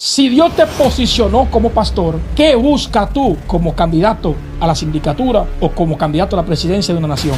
Si Dios te posicionó como pastor, ¿qué buscas tú como candidato a la sindicatura o como candidato a la presidencia de una nación?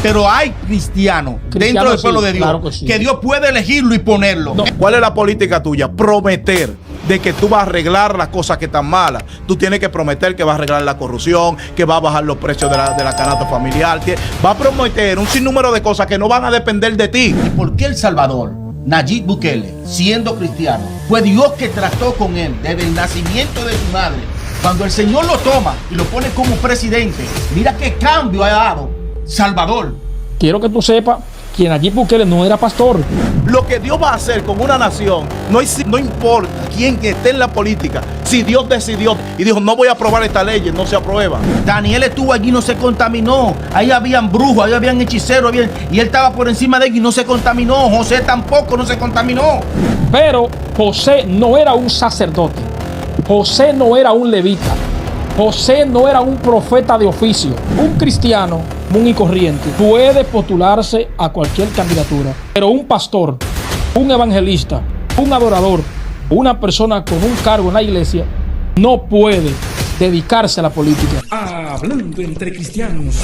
Pero hay cristianos dentro del pueblo de Dios, claro que Dios puede elegirlo y ponerlo. No. ¿Cuál es la política tuya? Prometer de que tú vas a arreglar las cosas que están malas. Tú tienes que prometer que vas a arreglar la corrupción, que vas a bajar los precios de la canasta familiar. Va a prometer un sinnúmero de cosas que no van a depender de ti. ¿Y por qué El Salvador, Nayib Bukele, siendo cristiano, fue Dios que trató con él desde el nacimiento de su madre? Cuando el Señor lo toma y lo pone como presidente, mira qué cambio ha dado Salvador. Quiero que tú sepas que Nayib Bukele no era pastor. Lo que Dios va a hacer con una nación, no importa quién esté en la política, si Dios decidió y dijo no voy a aprobar esta ley, no se aprueba. Daniel estuvo allí, no se contaminó. Ahí habían brujos, ahí habían hechiceros, y él estaba por encima de ellos y no se contaminó. José tampoco no se contaminó. Pero José no era un sacerdote. José no era un levita. José no era un profeta de oficio. Un cristiano común y corriente puede postularse a cualquier candidatura. Pero un pastor, un evangelista, un adorador, una persona con un cargo en la iglesia no puede dedicarse a la política. Hablando entre cristianos.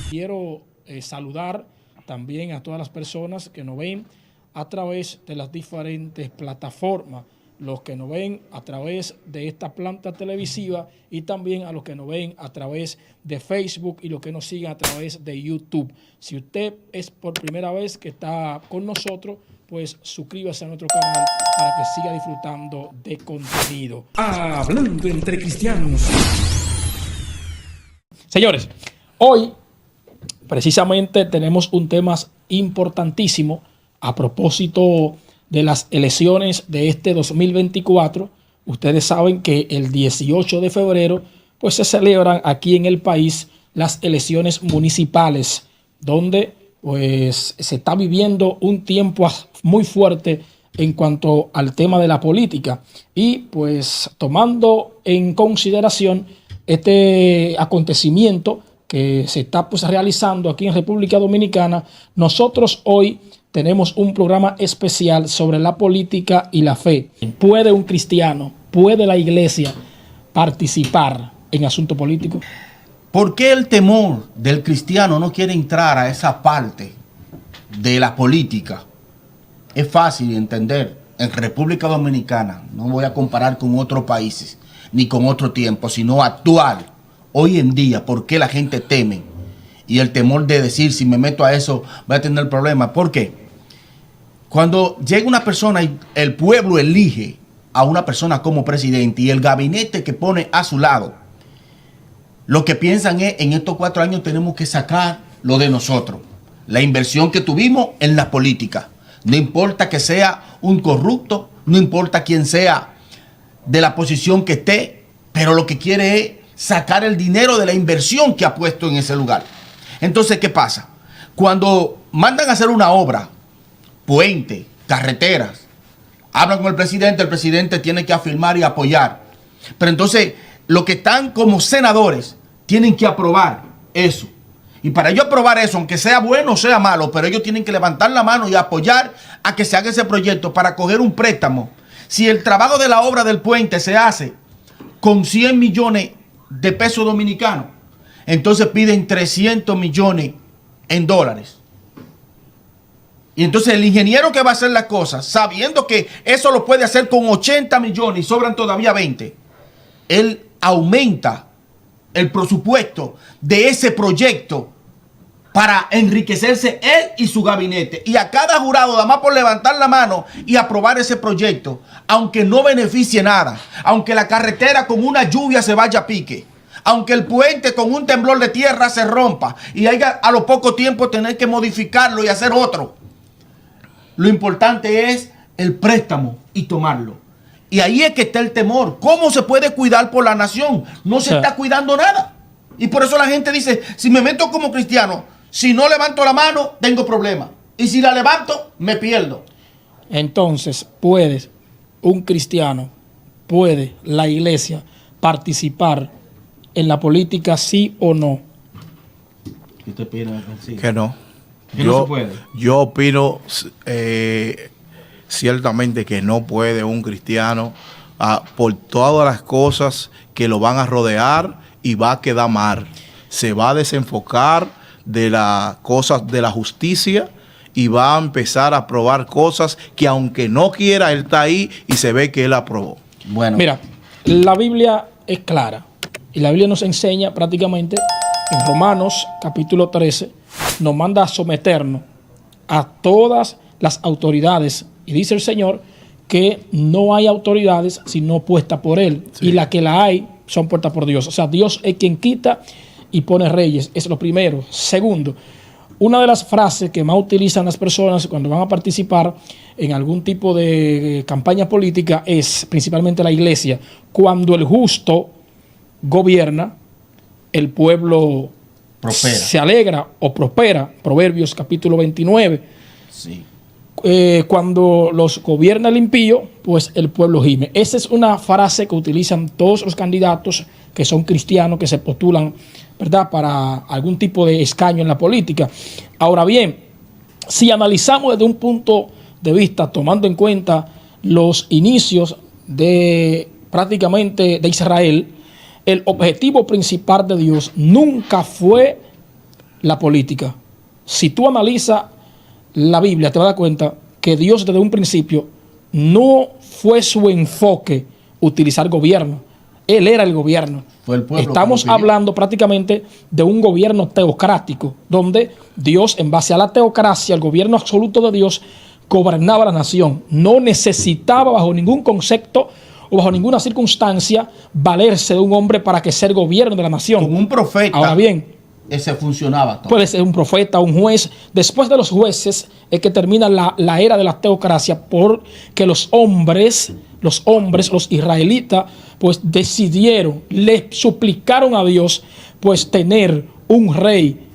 Quiero saludar también a todas las personas que nos ven a través de las diferentes plataformas, los que nos ven a través de esta planta televisiva y también a los que nos ven a través de Facebook y los que nos siguen a través de YouTube. Si usted es por primera vez que está con nosotros, pues suscríbase a nuestro canal para que siga disfrutando de contenido. Hablando entre cristianos. Señores, hoy precisamente tenemos un tema importantísimo a propósito de las elecciones de este 2024. Ustedes saben que el 18 de febrero pues se celebran aquí en el país las elecciones municipales, donde pues se está viviendo un tiempo muy fuerte en cuanto al tema de la política. Y pues tomando en consideración este acontecimiento que se está pues realizando aquí en República Dominicana, nosotros hoy tenemos un programa especial sobre la política y la fe. ¿Puede un cristiano, puede la iglesia participar en asuntos políticos? ¿Por qué el temor del cristiano no quiere entrar a esa parte de la política? Es fácil de entender. En República Dominicana, no voy a comparar con otros países, ni con otro tiempo, sino actual, hoy en día, ¿por qué la gente teme? Y el temor de decir, si me meto a eso, voy a tener problemas. ¿Por qué? Cuando llega una persona y el pueblo elige a una persona como presidente y el gabinete que pone a su lado, lo que piensan es, en estos 4 años tenemos que sacar lo de nosotros. La inversión que tuvimos en la política. No importa que sea un corrupto, no importa quién sea de la posición que esté, pero lo que quiere es sacar el dinero de la inversión que ha puesto en ese lugar. Entonces, ¿qué pasa? Cuando mandan a hacer una obra, puente, carreteras, hablan con el presidente tiene que afirmar y apoyar. Pero entonces, los que están como senadores tienen que aprobar eso. Y para ellos aprobar eso, aunque sea bueno o sea malo, pero ellos tienen que levantar la mano y apoyar a que se haga ese proyecto para coger un préstamo. Si el trabajo de la obra del puente se hace con 100 millones de pesos dominicanos, entonces piden 300 millones en dólares. Y entonces el ingeniero que va a hacer las cosas, sabiendo que eso lo puede hacer con 80 millones y sobran todavía 20, él aumenta el presupuesto de ese proyecto para enriquecerse él y su gabinete. Y a cada jurado, nada más por levantar la mano y aprobar ese proyecto, aunque no beneficie nada, aunque la carretera con una lluvia se vaya a pique, aunque el puente con un temblor de tierra se rompa y haya a lo poco tiempo tener que modificarlo y hacer otro, lo importante es el préstamo y tomarlo. Y ahí es que está el temor. ¿Cómo se puede cuidar por la nación? No se está cuidando nada. Y por eso la gente dice, si me meto como cristiano, si no levanto la mano, tengo problemas. Y si la levanto, me pierdo. Entonces, ¿puede un cristiano, puede la iglesia participar en la política, sí o no? ¿Qué te pide? Sí. Que no. Que no se puede. Yo opino ciertamente que no puede un cristiano por todas las cosas que lo van a rodear y va a quedar mal. Se va a desenfocar de las cosas de la justicia y va a empezar a probar cosas que aunque no quiera, él está ahí y se ve que él aprobó. Bueno, Mira, la Biblia es clara y la Biblia nos enseña prácticamente en Romanos capítulo 13, nos manda a someternos a todas las autoridades y dice el Señor que no hay autoridades sino puestas por Él, y las que la hay son puestas por Dios. O sea, Dios es quien quita y pone reyes, es lo primero. Segundo, una de las frases que más utilizan las personas cuando van a participar en algún tipo de campaña política es, principalmente la iglesia, cuando el justo gobierna, el pueblo prospera. se alegra o prospera. Proverbios capítulo 29. Sí. Cuando los gobierna el impío, pues el pueblo gime. Esa es una frase que utilizan todos los candidatos que son cristianos, que se postulan, ¿verdad?, para algún tipo de escaño en la política. Ahora bien, si analizamos desde un punto de vista, tomando en cuenta los inicios de prácticamente de Israel, el objetivo principal de Dios nunca fue la política. Si tú analizas la Biblia, te vas a dar cuenta que Dios desde un principio no fue su enfoque utilizar gobierno. Él era el gobierno. Fue el pueblo. Estamos hablando prácticamente de un gobierno teocrático, donde Dios, en base a la teocracia, el gobierno absoluto de Dios, gobernaba la nación. No necesitaba bajo ningún concepto o bajo ninguna circunstancia valerse de un hombre para que sea el gobierno de la nación. Con un profeta. Ahora bien, ese funcionaba todo. puede ser un profeta, un juez. Después de los jueces es que termina la era de la teocracia, porque los hombres, los israelitas, pues decidieron, le suplicaron a Dios, pues tener un rey,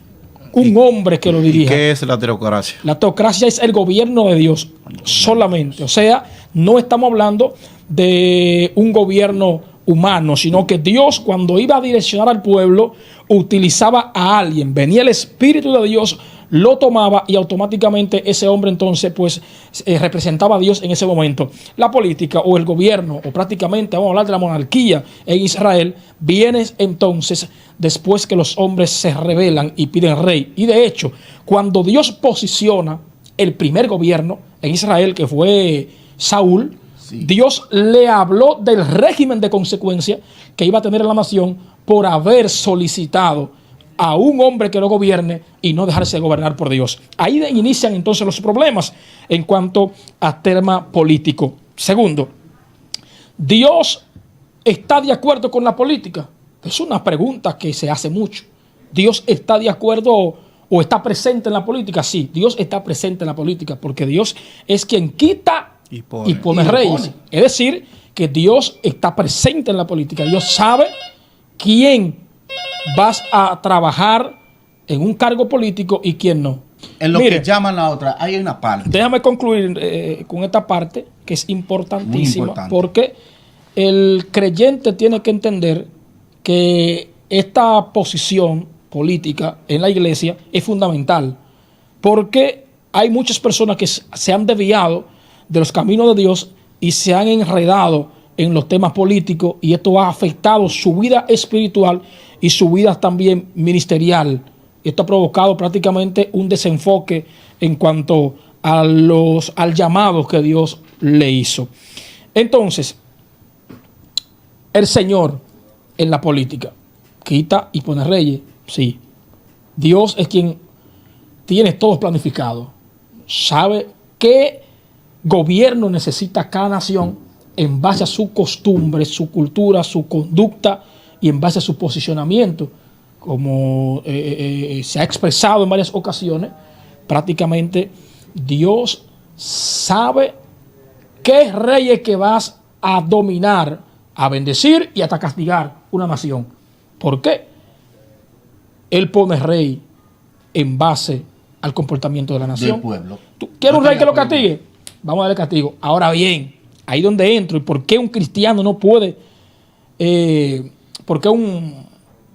un hombre que lo dirija. ¿Qué es la teocracia? La teocracia es el gobierno de Dios solamente. O sea, no estamos hablando de un gobierno humano, sino que Dios, cuando iba a direccionar al pueblo, utilizaba a alguien. Venía el Espíritu de Dios, lo tomaba y automáticamente ese hombre entonces pues representaba a Dios en ese momento. La política o el gobierno, o prácticamente vamos a hablar de la monarquía en Israel, viene entonces después que los hombres se rebelan y piden rey. Y de hecho, cuando Dios posiciona el primer gobierno en Israel, que fue Saúl, Dios le habló del régimen de consecuencia que iba a tener en la nación por haber solicitado a un hombre que lo gobierne y no dejarse gobernar por Dios. Ahí inician entonces los problemas en cuanto a tema político. Segundo, ¿Dios está de acuerdo con la política? Es una pregunta que se hace mucho. ¿Dios está de acuerdo o está presente en la política? Sí, Dios está presente en la política porque Dios es quien quita y pone reyes. Es decir, que Dios está presente en la política. Dios sabe quién vas a trabajar en un cargo político y quién no. En lo que llaman la otra, hay una parte. Déjame concluir con esta parte que es importantísima. Muy importante. Porque el creyente tiene que entender que esta posición política en la iglesia es fundamental. Porque hay muchas personas que se han desviado de los caminos de Dios y se han enredado en los temas políticos, y esto ha afectado su vida espiritual y su vida también ministerial. Esto ha provocado prácticamente un desenfoque en cuanto a al llamado que Dios le hizo. Entonces, el Señor en la política quita y pone reyes, sí. Dios es quien tiene todo planificado, sabe qué gobierno necesita cada nación en base a su costumbre, su cultura, su conducta y en base a su posicionamiento. Como se ha expresado en varias ocasiones, prácticamente Dios sabe qué reyes que vas a dominar, a bendecir y hasta castigar una nación. ¿Por qué? Él pone rey en base al comportamiento de la nación. Del pueblo. ¿Tú quieres un rey que lo castigue? Vamos a darle castigo. Ahora bien, ahí donde entro, y por qué un cristiano no puede, por qué un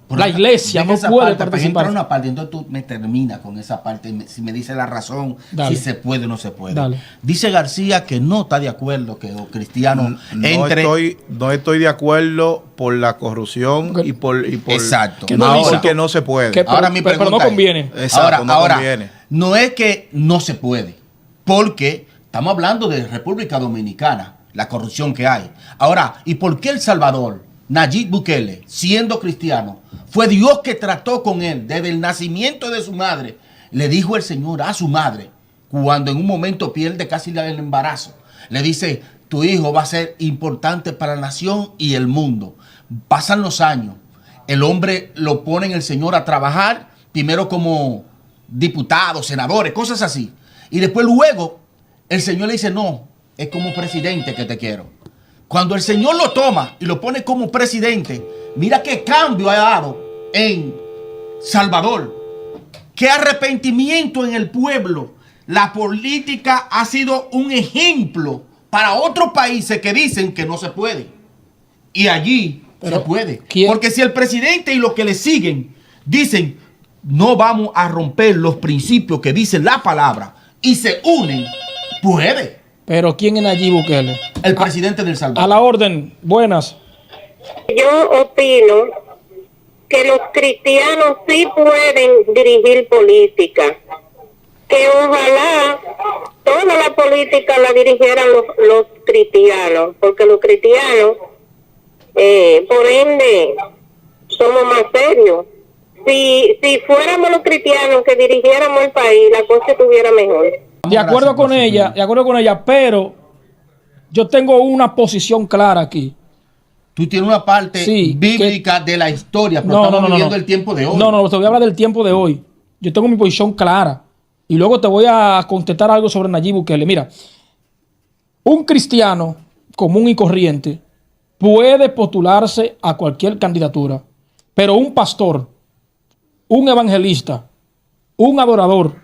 La iglesia deja no esa puede parte, para participar. entrar una parte, entonces tú me terminas con esa parte, si me dice la razón, Dale. si se puede o no se puede. Dale. Dice García que no está de acuerdo que los cristianos No estoy de acuerdo por la corrupción Porque- y por Exacto. Que no, no dice- porque no se puede. que- Ahora mi pero no pregunta es- conviene. Exacto, no ahora, conviene. no es que no se puede, porque estamos hablando de República Dominicana, la corrupción que hay. Ahora, ¿y por qué El Salvador, Nayib Bukele, siendo cristiano, fue Dios que trató con él desde el nacimiento de su madre? Le dijo el Señor a su madre, cuando en un momento pierde casi el embarazo, le dice, tu hijo va a ser importante para la nación y el mundo. Pasan los años, el hombre lo pone en el Señor a trabajar, primero como diputados, senadores, cosas así. Y después luego el Señor le dice, no, es como presidente que te quiero. Cuando el Señor lo toma y lo pone como presidente, mira qué cambio ha dado en Salvador. Qué arrepentimiento en el pueblo. La política ha sido un ejemplo para otros países que dicen que no se puede. Y allí Pero, se puede. ¿quién? Porque si el presidente y los que le siguen dicen, no vamos a romper los principios que dice la palabra y se unen, puede. Pero ¿quién es Nayib Bukele? El presidente del Salvador. A la orden, buenas. Yo opino que los cristianos sí pueden dirigir política, que ojalá toda la política la dirigieran los cristianos, porque los cristianos, por ende, somos más serios. Si fuéramos los cristianos que dirigiéramos el país, la cosa estuviera mejor. De acuerdo con ella, pero yo tengo una posición clara aquí. Tú tienes una parte Sí, bíblica de la historia, pero estamos viviendo el tiempo de hoy. No, te voy a hablar del tiempo de hoy. Yo tengo mi posición clara. Y luego te voy a contestar algo sobre Nayib Bukele. Mira, un cristiano común y corriente puede postularse a cualquier candidatura, pero un pastor, un evangelista, un adorador,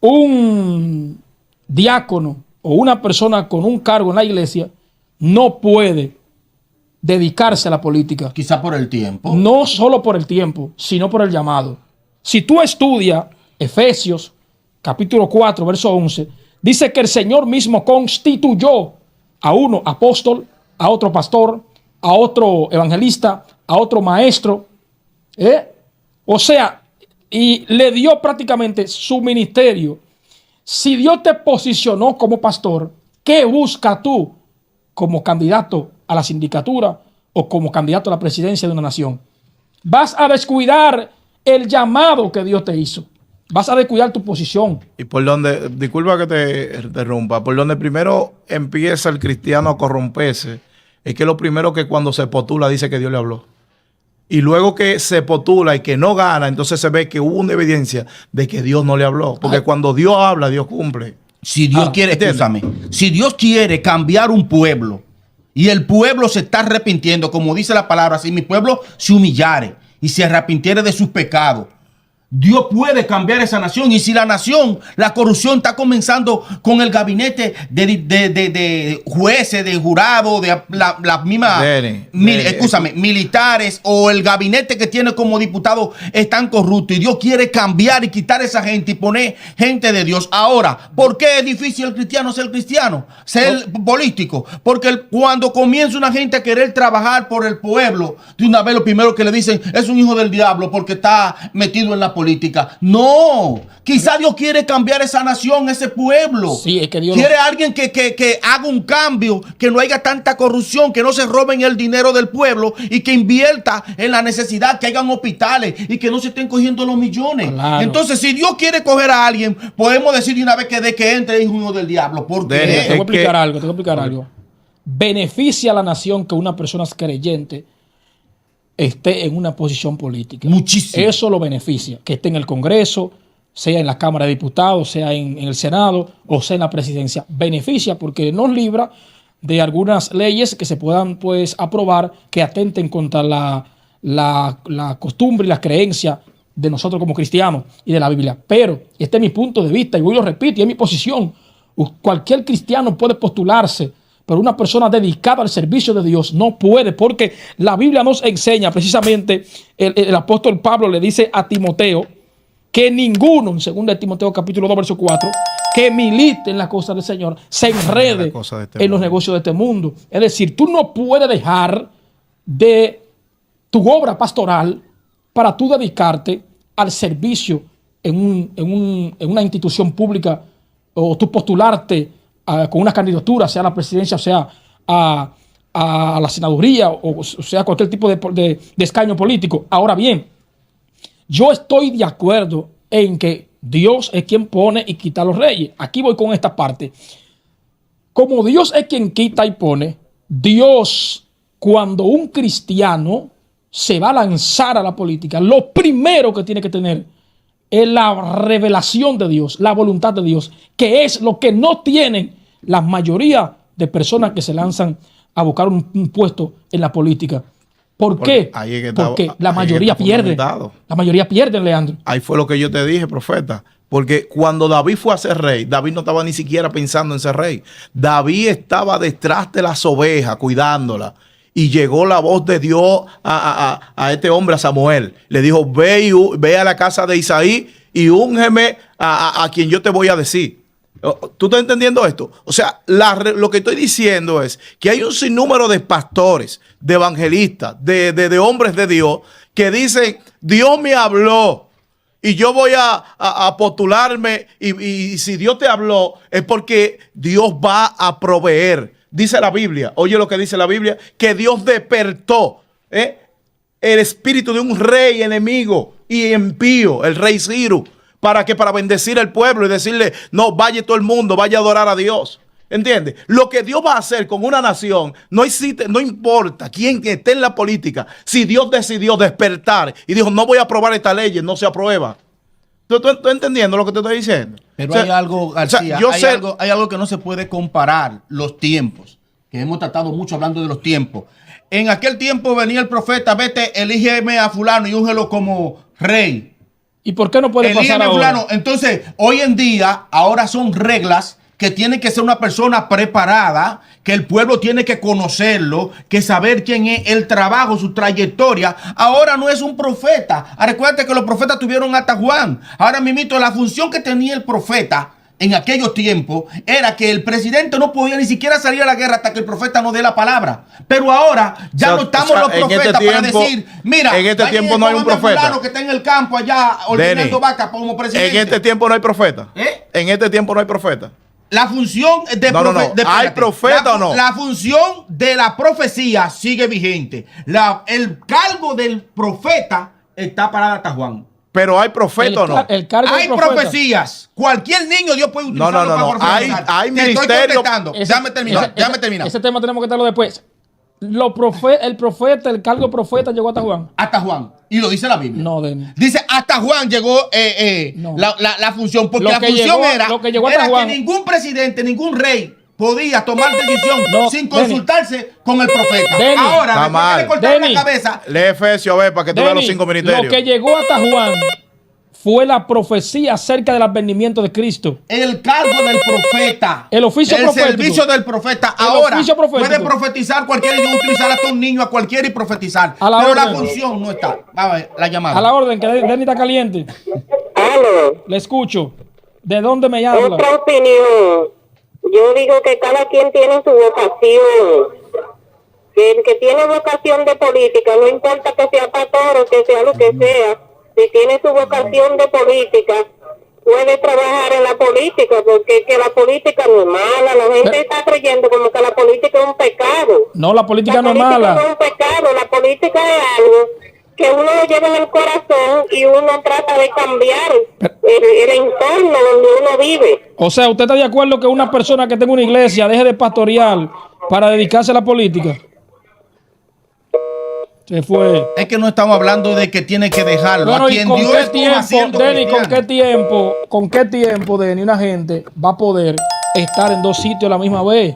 un diácono o una persona con un cargo en la iglesia no puede dedicarse a la política. Quizá por el tiempo. No solo por el tiempo, sino por el llamado. Si tú estudias Efesios, capítulo 4, verso 11, dice que el Señor mismo constituyó a uno apóstol, a otro pastor, a otro evangelista, a otro maestro. O sea, y le dio prácticamente su ministerio. Si Dios te posicionó como pastor, ¿qué buscas tú como candidato a la sindicatura o como candidato a la presidencia de una nación? Vas a descuidar el llamado que Dios te hizo. Vas a descuidar tu posición. Y por donde, disculpa que te interrumpa, por donde primero empieza el cristiano a corromperse, es que lo primero que cuando se postula dice que Dios le habló. Y luego que se postula y que no gana, entonces se ve que hubo una evidencia de que Dios no le habló. Porque cuando Dios habla, Dios cumple. Si Dios quiere, ¿entiendes? escúchame, si Dios quiere cambiar un pueblo y el pueblo se está arrepintiendo, como dice la palabra, si mi pueblo se humillare y se arrepintiere de sus pecados, Dios puede cambiar esa nación. Y si la nación, la corrupción está comenzando con el gabinete de jueces, de jurados, de las mismas militares, o el gabinete que tiene como diputado están corruptos, y Dios quiere cambiar y quitar esa gente y poner gente de Dios. Ahora, ¿por qué es difícil el cristiano ser cristiano? Ser político. Porque cuando comienza una gente a querer trabajar por el pueblo, de una vez lo primero que le dicen es un hijo del diablo porque está metido en la política. No, quizá Dios quiere cambiar esa nación, ese pueblo. Sí, es que Dios quiere alguien que haga un cambio, que no haya tanta corrupción, que no se roben el dinero del pueblo y que invierta en la necesidad, que hagan hospitales y que no se estén cogiendo los millones. Claro. Entonces, si Dios quiere coger a alguien, podemos decir de una vez que de que entre es uno del diablo. ¿Por qué? Te voy a explicar algo. Beneficia a la nación que una persona creyente esté en una posición política. Muchísimo. Eso lo beneficia. Que esté en el Congreso, sea en la Cámara de Diputados, sea en el Senado o sea en la presidencia. Beneficia porque nos libra de algunas leyes que se puedan pues aprobar que atenten contra la costumbre y la creencia de nosotros como cristianos y de la Biblia. Pero este es mi punto de vista y hoy lo repito y es mi posición. Cualquier cristiano puede postularse Pero una persona dedicada al servicio de Dios no puede, porque la Biblia nos enseña precisamente, el apóstol Pablo le dice a Timoteo que ninguno, en 2 Timoteo capítulo 2, verso 4, que milite en las cosas del Señor, se enrede en los negocios de este mundo. Es decir, tú no puedes dejar de tu obra pastoral para tú dedicarte al servicio en una institución pública, o tú postularte con una candidatura, sea a la presidencia, sea a la senaduría, o sea cualquier tipo de escaño político. Ahora bien, yo estoy de acuerdo en que Dios es quien pone y quita a los reyes. Aquí voy con esta parte. Como Dios es quien quita y pone, Dios, cuando un cristiano se va a lanzar a la política, lo primero que tiene que tener es la revelación de Dios, la voluntad de Dios, que es lo que no tienen la mayoría de personas que se lanzan a buscar un puesto en la política. ¿Por qué? Porque la mayoría pierde. La mayoría pierde, Leandro. Ahí fue lo que yo te dije, profeta. Porque cuando David fue a ser rey, David no estaba ni siquiera pensando en ser rey. David estaba detrás de las ovejas, cuidándolas. Y llegó la voz de Dios a este hombre, a Samuel. Le dijo, ve a la casa de Isaí y úngeme a quien yo te voy a decir. ¿Tú estás entendiendo esto? O sea, lo que estoy diciendo es que hay un sinnúmero de pastores, de evangelistas, de hombres de Dios que dicen, Dios me habló y yo voy a postularme y si Dios te habló es porque Dios va a proveer. Dice la Biblia, oye lo que dice la Biblia, que Dios despertó el espíritu de un rey enemigo y impío, el rey Ciro. ¿Para qué? Para bendecir al pueblo y decirle, no, vaya todo el mundo, vaya a adorar a Dios. ¿Entiendes? Lo que Dios va a hacer con una nación, no importa quién esté en la política, si Dios decidió despertar y dijo, no voy a aprobar esta ley, no se aprueba. ¿Tú entendiendo lo que te estoy diciendo? Pero hay algo, García, hay algo que no se puede comparar, los tiempos, que hemos tratado mucho hablando de los tiempos. En aquel tiempo venía el profeta, vete, elígeme a fulano y úngelo como rey. ¿Y por qué no puede pasar ahora? Fulano. Entonces, hoy en día, ahora son reglas que tiene que ser una persona preparada, que el pueblo tiene que conocerlo, que saber quién es, el trabajo, su trayectoria. Ahora no es un profeta. Recuerda que los profetas tuvieron hasta Juan. Ahora mismo la función que tenía el profeta en aquellos tiempos era que el presidente no podía ni siquiera salir a la guerra hasta que el profeta no dé la palabra. Pero ahora ya no estamos los profetas para decir, mira, en este tiempo no hay un profeta que está en el campo allá ordenando vacas como presidente. En este tiempo no hay profeta. En este tiempo no hay profeta. La función de ¿hay profeta o no? La función de la profecía sigue vigente. El cargo del profeta está parado hasta Juan. Pero hay profeta o no. Hay profecías. Cualquier niño Dios puede utilizarlo para profetizar. Hay ministerio. Déjame terminar. Ese tema tenemos que estarlo después. El profeta, el cargo profeta llegó hasta Juan. Hasta Juan. Y lo dice la Biblia. No, Denis. Dice hasta Juan llegó la función. Porque la función era que ningún presidente, ningún rey podía tomar decisión sin consultarse con el profeta. Denis, ahora, después que le cortaron la cabeza. Lee Efesios, a ver, para que tú veas los 5 ministerios. Lo que llegó hasta Juan fue la profecía acerca del advenimiento de Cristo. El cargo del profeta. El oficio profético. El servicio del profeta. Ahora puede profetizar cualquiera y utilizar hasta un niño a cualquiera y profetizar. Pero la función no está. A ver, la llamada. A la orden, que Denis está caliente. Aló. Le escucho. ¿De dónde me habla? Otra opinión. Yo digo que cada quien tiene su vocación. Que el que tiene vocación de política, no importa que sea pastor o que sea lo que sea, si tiene su vocación de política, puede trabajar en la política, porque que la política no es mala. La gente está creyendo como que la política es un pecado. No, la política no es mala. No es un pecado, la política es algo que uno lo lleva en el corazón y uno trata de cambiar el entorno donde uno vive. O sea, ¿usted está de acuerdo que una persona que tenga una iglesia deje de pastorear para dedicarse a la política? Se fue. Es que no estamos hablando de que tiene que dejarlo. Bueno, a quien ¿con Dios qué estuvo tiempo, haciendo Denis, cristiano. con qué tiempo, Denis, una gente va a poder estar en dos sitios a la misma vez?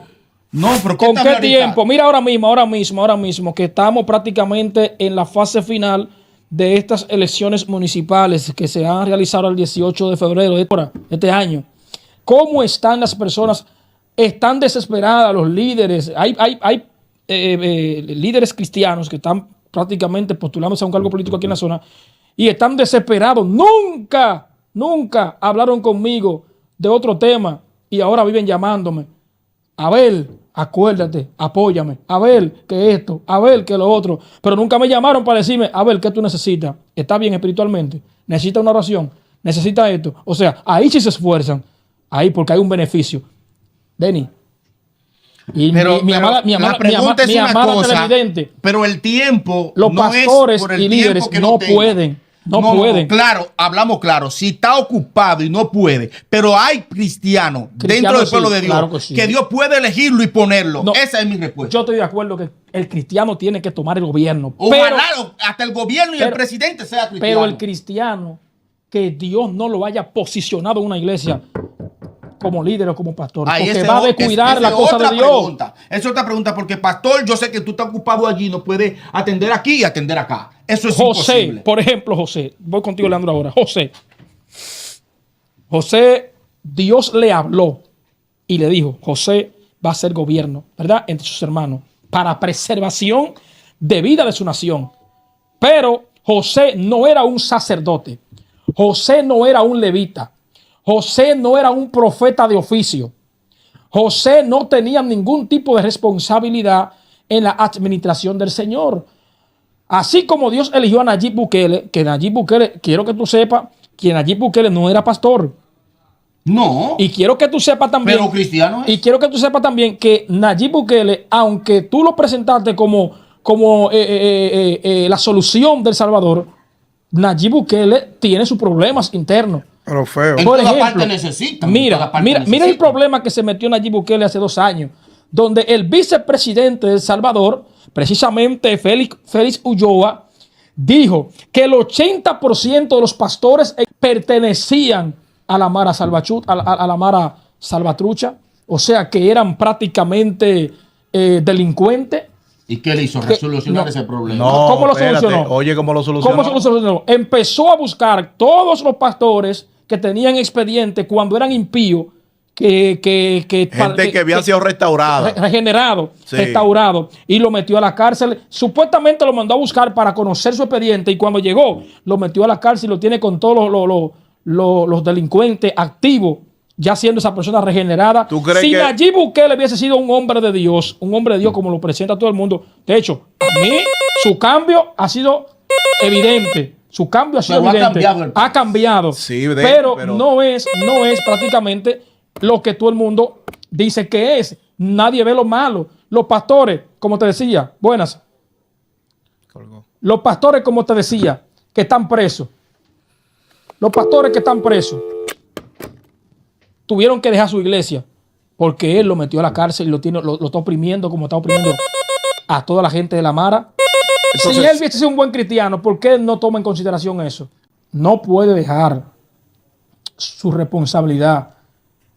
No, pero ¿con qué tiempo? Mira, ahora mismo, que estamos prácticamente en la fase final de estas elecciones municipales que se han realizado el 18 de febrero de este año. ¿Cómo están las personas están desesperadas los líderes. Hay líderes cristianos que están prácticamente postulándose a un cargo político aquí en la zona y están desesperados. Nunca hablaron conmigo de otro tema y ahora viven llamándome. Abel, acuérdate, apóyame. Abel, que esto, Abel, que lo otro. Pero nunca me llamaron para decirme, Abel, ¿qué tú necesitas? ¿Estás bien espiritualmente? ¿Necesitas una oración? ¿Necesitas esto? O sea, ahí sí se esfuerzan. Ahí porque hay un beneficio. Denny. Y mi amada televidente. Pero el tiempo. Los pastores y líderes no pueden. No pueden. Claro, hablamos claro. Si está ocupado y no puede, pero hay cristianos dentro del pueblo de Dios claro que Dios puede elegirlo y ponerlo. No, esa es mi respuesta. Yo estoy de acuerdo que el cristiano tiene que tomar el gobierno. Ojalá hasta el gobierno y el presidente sea cristiano. Pero el cristiano, que Dios no lo haya posicionado en una iglesia como líder o como pastor, porque va a descuidar la cosa de Dios. Esa es otra pregunta, porque pastor, yo sé que tú estás ocupado allí, no puedes atender aquí y atender acá. Eso es imposible. Por ejemplo, José, voy contigo, Leandro, ahora. José, Dios le habló y le dijo, José va a ser gobierno, ¿verdad? Entre sus hermanos, para preservación de vida de su nación. Pero José no era un sacerdote. José no era un levita. José no era un profeta de oficio. José no tenía ningún tipo de responsabilidad en la administración del Señor. Así como Dios eligió a Nayib Bukele, que Nayib Bukele, quiero que tú sepas que Nayib Bukele no era pastor. No. Y quiero que tú sepas también. Pero cristiano es. Y quiero que tú sepas también que Nayib Bukele, aunque tú lo presentaste como la solución del Salvador, Nayib Bukele tiene sus problemas internos. Pero feo. Por toda ejemplo, parte necesitan. mira el problema que se metió Nayib Bukele hace 2 años, donde el vicepresidente de El Salvador, precisamente Félix Ulloa, dijo que el 80% de los pastores pertenecían a la Mara Salvatrucha, o sea que eran prácticamente delincuentes. ¿Y qué le hizo? Resolucionar ese problema. No, ¿Cómo lo espérate. solucionó? Oye, ¿cómo lo solucionó? ¿Cómo se lo solucionó? Empezó a buscar todos los pastores que tenían expediente cuando eran impíos, gente que habían sido restaurados. Regenerados, Sí. restaurados, y lo metió a la cárcel. Supuestamente lo mandó a buscar para conocer su expediente, y cuando llegó, lo metió a la cárcel y lo tiene con todos los delincuentes activos, ya siendo esa persona regenerada. ¿Tú crees si que Nayib Bukele hubiese sido un hombre de Dios como lo presenta todo el mundo, de hecho, a mí su cambio ha sido evidente. Su cambio ha sido evidente. Ha cambiado. Sí, pero no es prácticamente lo que todo el mundo dice que es. Nadie ve lo malo. Los pastores, como te decía, buenas. Los pastores, como te decía, que están presos. Los pastores que están presos tuvieron que dejar su iglesia porque él lo metió a la cárcel y lo está oprimiendo como está oprimiendo a toda la gente de la Mara. Entonces, si él hubiese sido un buen cristiano, ¿por qué no toma en consideración eso? No puede dejar su responsabilidad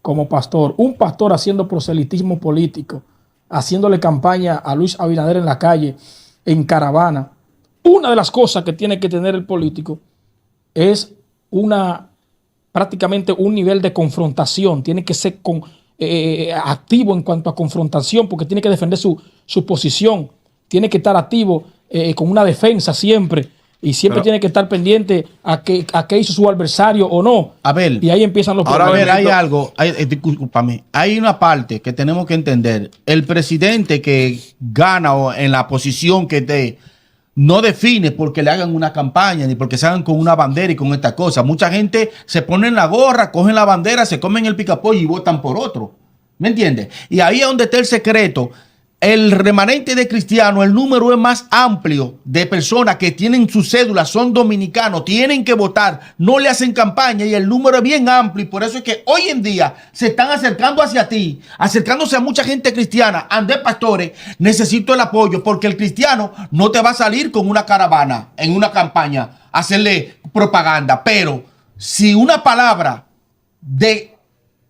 como pastor. Un pastor haciendo proselitismo político, haciéndole campaña a Luis Abinader en la calle, en caravana. Una de las cosas que tiene que tener el político es prácticamente un nivel de confrontación. Tiene que ser activo en cuanto a confrontación, porque tiene que defender su posición. Tiene que estar activo con una defensa siempre. Y siempre tiene que estar pendiente a qué hizo su adversario o no. Abel. Y ahí empiezan los problemas. Ahora, hay algo, discúlpame, hay una parte que tenemos que entender. El presidente que gana en la posición que esté, no define porque le hagan una campaña ni porque se hagan con una bandera y con estas cosas. Mucha gente se pone en la gorra, cogen la bandera, se comen el picapollo y votan por otro. ¿Me entiendes? Y ahí es donde está el secreto. El remanente de cristianos, el número es más amplio de personas que tienen su cédula, son dominicanos, tienen que votar, no le hacen campaña y el número es bien amplio. Y por eso es que hoy en día se están acercando hacia ti, acercándose a mucha gente cristiana. Andrés Pastores, necesito el apoyo porque el cristiano no te va a salir con una caravana en una campaña a hacerle propaganda. Pero si una palabra de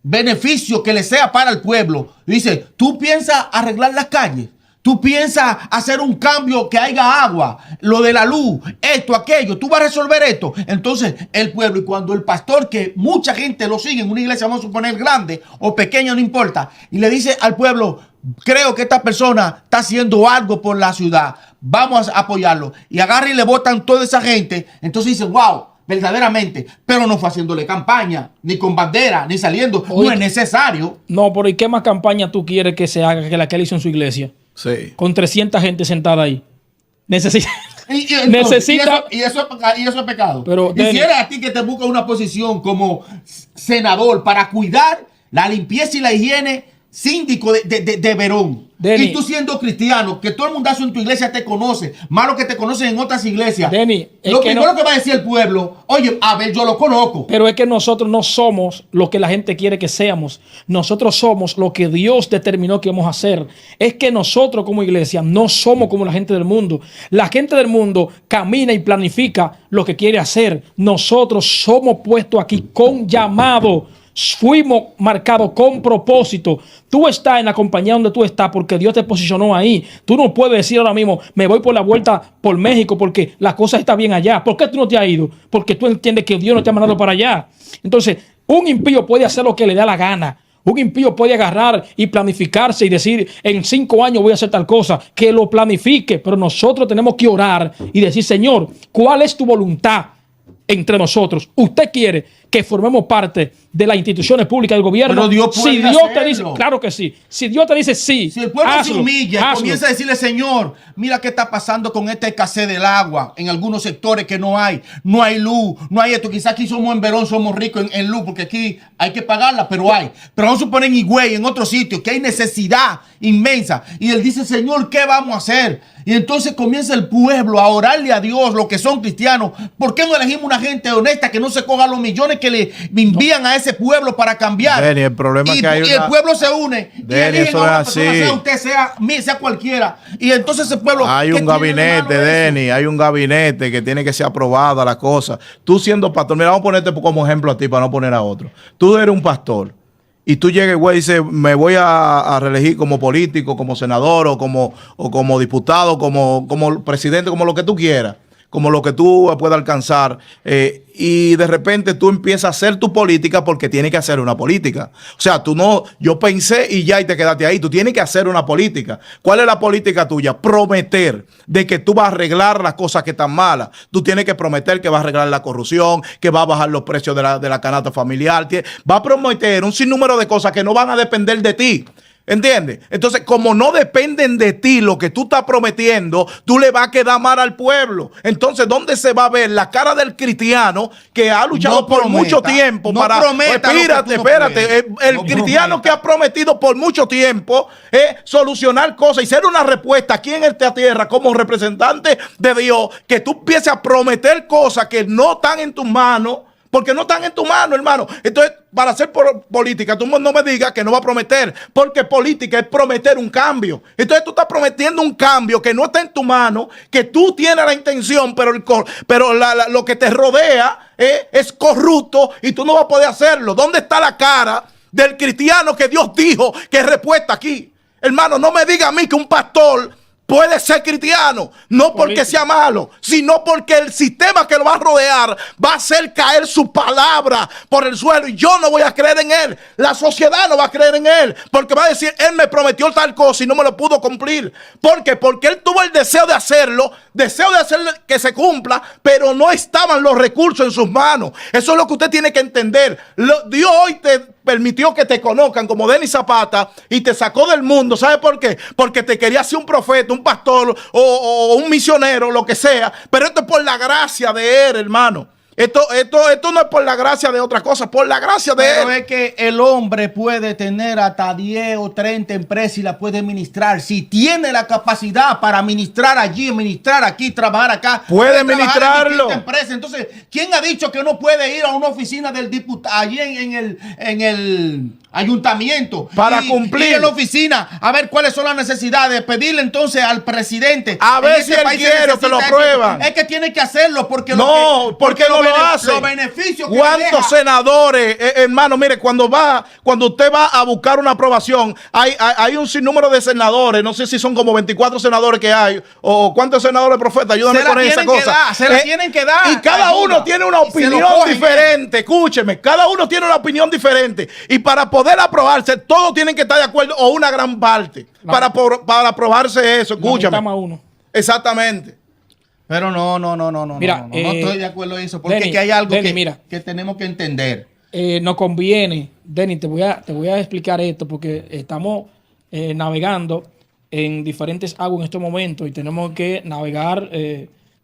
beneficio que le sea para el pueblo, dice, tú piensas arreglar las calles, Tú piensas hacer un cambio, que haya agua, lo de la luz, esto, aquello, tú vas a resolver esto. Entonces el pueblo, y cuando el pastor, que mucha gente lo sigue en una iglesia, vamos a suponer grande o pequeña, no importa, y le dice al pueblo, creo que esta persona está haciendo algo por la ciudad, vamos a apoyarlo, y agarran y le votan toda esa gente, entonces dicen, wow, verdaderamente, pero no fue haciéndole campaña, ni con bandera, ni saliendo. Oye, no es necesario. No, pero ¿y qué más campaña tú quieres que se haga que la que él hizo en su iglesia? Sí. Con 300 gente sentada ahí. Necesita. Y eso es pecado. Pero, quisiera a ti que te busque una posición como senador para cuidar la limpieza y la higiene, síndico de Verón. Denny, y tú siendo cristiano, que todo el mundazo en tu iglesia te conoce, más lo que te conocen en otras iglesias. Denny, lo primero que va a decir el pueblo, oye, a ver, yo lo conozco. Pero es que nosotros no somos lo que la gente quiere que seamos. Nosotros somos lo que Dios determinó que vamos a hacer. Es que nosotros como iglesia no somos como la gente del mundo. La gente del mundo camina y planifica lo que quiere hacer. Nosotros somos puestos aquí con llamado. Fuimos marcados con propósito. Tú estás en la compañía donde tú estás porque Dios te posicionó ahí. Tú no puedes decir ahora mismo, me voy por la vuelta por México porque la cosa está bien allá. ¿Por qué tú no te has ido? Porque tú entiendes que Dios no te ha mandado para allá. Entonces, un impío puede hacer lo que le da la gana. Un impío puede agarrar y planificarse y decir, en 5 años voy a hacer tal cosa. Que lo planifique, pero nosotros tenemos que orar y decir, Señor, ¿cuál es tu voluntad entre nosotros? ¿Usted quiere que formemos parte de las instituciones públicas del gobierno? Pero Dios puede si Dios hacerlo. te dice, claro que sí. Si Dios te dice sí, si el pueblo hazlo, se humilla, hazlo. comienza a decirle, Señor, mira qué está pasando con esta escasez del agua en algunos sectores que no hay luz, no hay esto. Quizás aquí somos en Verón, somos ricos en luz porque aquí hay que pagarla, pero hay. Pero vamos a suponer en Higüey, en otros sitios, que hay necesidad inmensa. Y él dice, Señor, ¿qué vamos a hacer? Y entonces comienza el pueblo a orarle a Dios, los que son cristianos. ¿Por qué no elegimos una gente honesta que no se coja los millones que le envían a ese pueblo para cambiar? Denny, el problema es que hay y el pueblo se une. Denny, y eligen eso a una es persona, así. sea usted, sea cualquiera. Y entonces ese pueblo... Hay un gabinete, Denny, hay un gabinete que tiene que ser aprobada la cosa. Tú siendo pastor, mira, vamos a ponerte como ejemplo a ti para no poner a otro. Tú eres un pastor. Y tú llegas, güey, y dices, me voy a reelegir como político, como senador o como diputado, como presidente, como lo que tú quieras, como lo que tú puedas alcanzar. Y de repente tú empiezas a hacer tu política porque tienes que hacer una política. O sea, tú no, yo pensé y ya y te quedaste ahí. Tú tienes que hacer una política. ¿Cuál es la política tuya? Prometer de que tú vas a arreglar las cosas que están malas. Tú tienes que prometer que vas a arreglar la corrupción, que vas a bajar los precios de la canasta familiar. Va a prometer un sinnúmero de cosas que no van a depender de ti. ¿Entiendes? Entonces, como no dependen de ti lo que tú estás prometiendo, tú le vas a quedar mal al pueblo. Entonces, ¿dónde se va a ver la cara del cristiano que ha luchado por mucho tiempo para... Espérate. El cristiano que ha prometido por mucho tiempo solucionar cosas y ser una respuesta aquí en esta tierra como representante de Dios, que tú empieces a prometer cosas que no están en tus manos. Porque no están en tu mano, hermano. Entonces, para hacer política, tú no me digas que no va a prometer. Porque política es prometer un cambio. Entonces, tú estás prometiendo un cambio que no está en tu mano, que tú tienes la intención, pero lo que te rodea es corrupto y tú no vas a poder hacerlo. ¿Dónde está la cara del cristiano que Dios dijo que es respuesta aquí? Hermano, no me diga a mí que un pastor puede ser cristiano, no porque sea malo, sino porque el sistema que lo va a rodear va a hacer caer su palabra por el suelo y yo no voy a creer en él. La sociedad no va a creer en él porque va a decir, él me prometió tal cosa y no me lo pudo cumplir. ¿Por qué? Porque él tuvo el deseo de hacerlo, que se cumpla, pero no estaban los recursos en sus manos. Eso es lo que usted tiene que entender. Dios hoy te permitió que te conozcan como Denny Zapata y te sacó del mundo. ¿Sabe por qué? Porque te quería ser un profeta, un pastor o un misionero, lo que sea. Pero esto es por la gracia de él, hermano. Esto no es por la gracia de otra cosa, por la gracia de él. Pero es que el hombre puede tener hasta 10 o 30 empresas y la puede administrar. Si tiene la capacidad para administrar allí, administrar aquí, trabajar acá, puede administrarlo. Entonces, ¿quién ha dicho que no puede ir a una oficina del diputado allí en el ayuntamiento para cumplir ir en la oficina a ver cuáles son las necesidades, pedirle entonces al presidente a ver si él quiere que lo aprueban? Es que tiene que hacerlo porque porque lo no lo hace. Los beneficios que ¿Cuántos deja? senadores, hermano? Mire, cuando usted va a buscar una aprobación, hay un sinnúmero de senadores, no sé si son como 24 senadores que hay, o cuántos senadores, profeta, ayúdame Se la con esa tienen que cosa. dar, se la tienen que dar. Y cada Ayuda. uno tiene una Y se lo opinión cogen, diferente, escúcheme, cada uno tiene una opinión diferente. Y para poder aprobarse, todos tienen que estar de acuerdo, o una gran parte, para aprobarse eso, La escúchame. mitad más uno. Exactamente. Pero no Mira, no estoy de acuerdo en eso, porque Denny, es que hay algo Denny, que, mira. que tenemos que entender. Nos conviene, Denny, te voy a explicar esto porque estamos navegando en diferentes aguas en estos momentos y tenemos que navegar,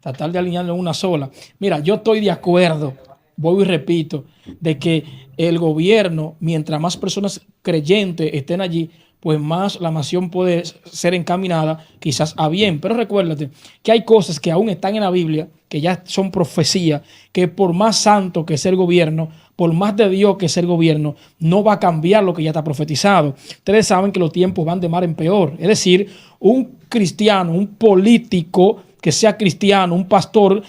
tratar de alinearlo en una sola. Mira, yo estoy de acuerdo, vuelvo y repito, de que el gobierno, mientras más personas creyentes estén allí, pues más la nación puede ser encaminada quizás a bien. Pero recuérdate que hay cosas que aún están en la Biblia, que ya son profecías, que por más santo que sea el gobierno, por más de Dios que sea el gobierno, no va a cambiar lo que ya está profetizado. Ustedes saben que los tiempos van de mal en peor. Es decir, un cristiano, un político que sea cristiano, un pastor,